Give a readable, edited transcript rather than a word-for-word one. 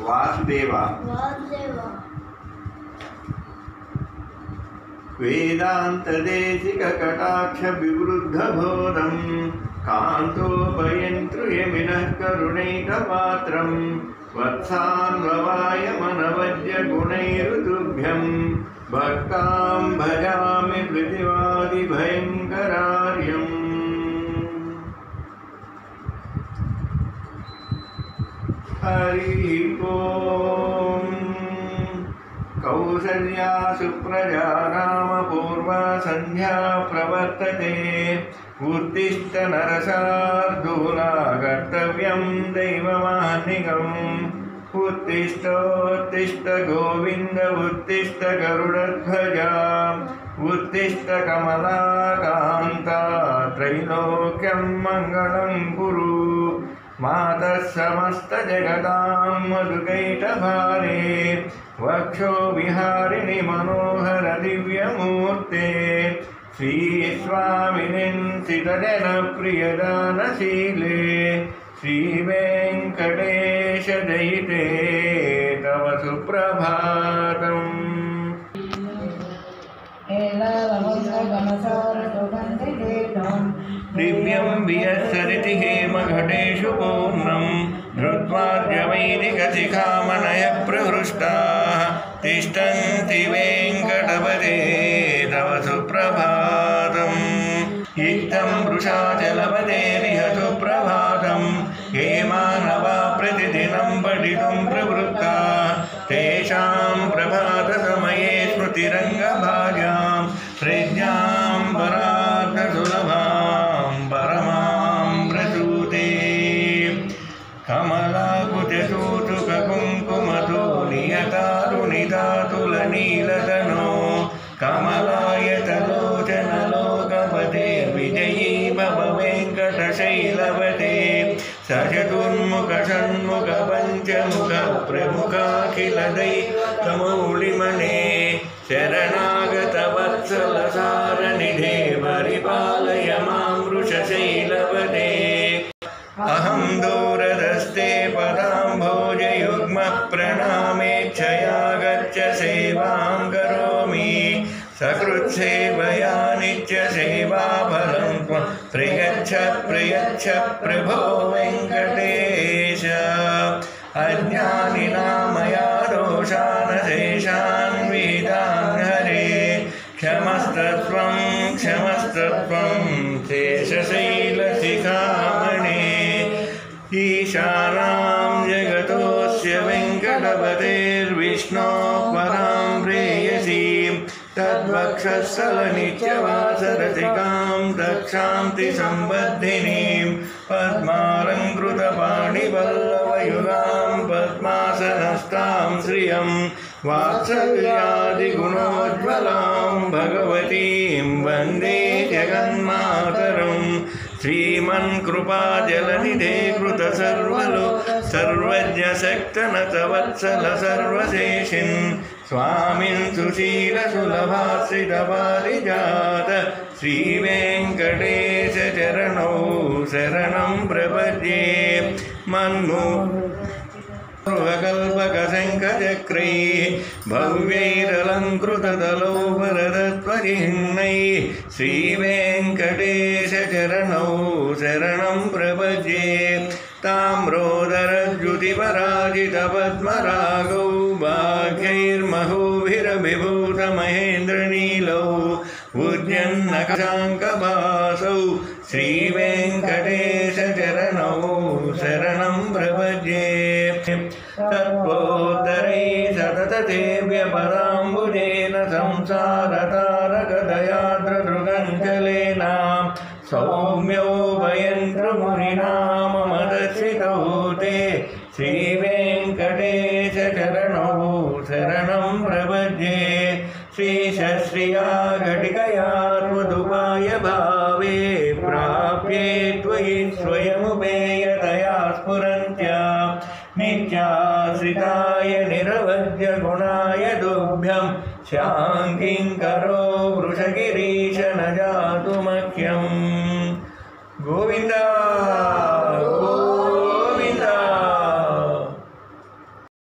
वासुदेव वेदान्तदेशिककटाक्ष विवृद्धबोधं कान्तोपयन्त्रुयमिनः करुणैकपात्रं वत्सान्ववायमनवज्य गुणैरुतुभ्यं भक्तां भजामि प्रतिवादिभयङ्करार्यम्। हरिः ओम्। कौसल्या सुप्रजा रामपूर्वा सन्ध्या प्रवर्तते उत्तिष्ठ नरशार्दूला कर्तव्यं दैवमान्निकम् उत्तिष्ठोत्तिष्ठ गोविन्द उत्तिष्ठ गरुडध्वजा उत्तिष्ठ कमलाकान्ता त्रैलोक्यं मङ्गलं कुरु मातः समस्तजगतां मधुकैटभारे वक्षो विहारिणि मनोहर दिव्यमूर्ते श्रीस्वामिनिन्सितजनप्रियदानशीले श्रीवेङ्कटेश दयिते तव सुप्रभातम्। दिव्यं वियत्सरिति हेमघटेषु पूर्णं धृत्वाद्यवैदिकशिखामणयः प्रहृष्टाः तिष्ठन्ति वेङ्कटपते तव सुप्रभातम्। इत्थं वृषाचलपतेरिह सुप्रभातं ये मानवा प्रतिदिनं पठितुं प्रवृत्ताः तेषां प्रभातसमये स्मृतिरङ्गभाजां प्रज्ञां परार्थसुलभां परमां प्रसूते कमलाकुचसूतुककुङ्कुमतो नियतारुणितातुलनीलतनो कमलायतलोचनलोकपते विजयी भव वेङ्कटशैलवते सचतुर्मुख षण्मुख पञ्चमुख प्रमुखाखिलदैकमौलिमने शरणागत वत्सलसारनिधे परिपालय मां वृषशैलवते। अहं दूरदस्ते पदाम्भोजयुग्मः प्रणामेच्छया गच्छ सेवां करोमि सकृत्सेवया नित्यसेवाफलं त्वं प्रयच्छ प्रभो वेङ्कटेश। अज्ञानिनां मया दोषानशेषान् विहितान् हरे क्षमस्तत्वं शेषशैलशिखामणे। ईशानां जगतोऽस्य वेङ्कटपतेर्विष्णोः परां प्रेयसीं तद्वक्षस्थलनित्यवासरसिकां दक्षान्ति सम्बद्धिनीं पद्मालङ्कृतपाणिपल्लवयुगां पद्मासनस्तां श्रियं वात्सल्यादिगुणोज्ज्वलां भगवतीं वन्दे जगन्मातरम्। श्रीमन्कृपाजलनिधे सर्वज्ञशक्तनतवत्सल सर्वशेषिन् स्वामिन् सुशीलसुलभाश्रितपारिजात श्रीवेङ्कटेश चरणौ शरणं प्रपद्ये। कल्पकशङ्खचक्रैः भव्यैरलङ्कृतदलोपरतत्वचिह्नैः श्रीवेङ्कटेश चरणौ शरणं प्रपद्ये। ताम्रोदरद्युतिपराजितपद्मरागौ भाग्यैर्महोभिरभिभूतमहेन्द्रनीलौ उज्जन्नकशाङ्कभासौ श्रीवेङ्कटेश चरणौ शरणं प्रपद्ये। तत्पोत्तरैः सततसेव्यपदाम्बुजेन संसारतारकदयाद्रदृगञ्जलेन सौम्योभयन्तृमुनिना मम दर्शितौ ते श्रीवेङ्कटेश चरणौ शरणं प्रपद्ये। श्रीशश्रिया घटिकया त्वदुपाय भावे प्राप्ये त्वयि स्वयमुपेयतया स्फुरन्त्या नित्याश्रिताय निरवध्य गुणाय तुभ्यं शान्तिं करो वृषगिरीश न जातु मह्यम्। गोविन्द।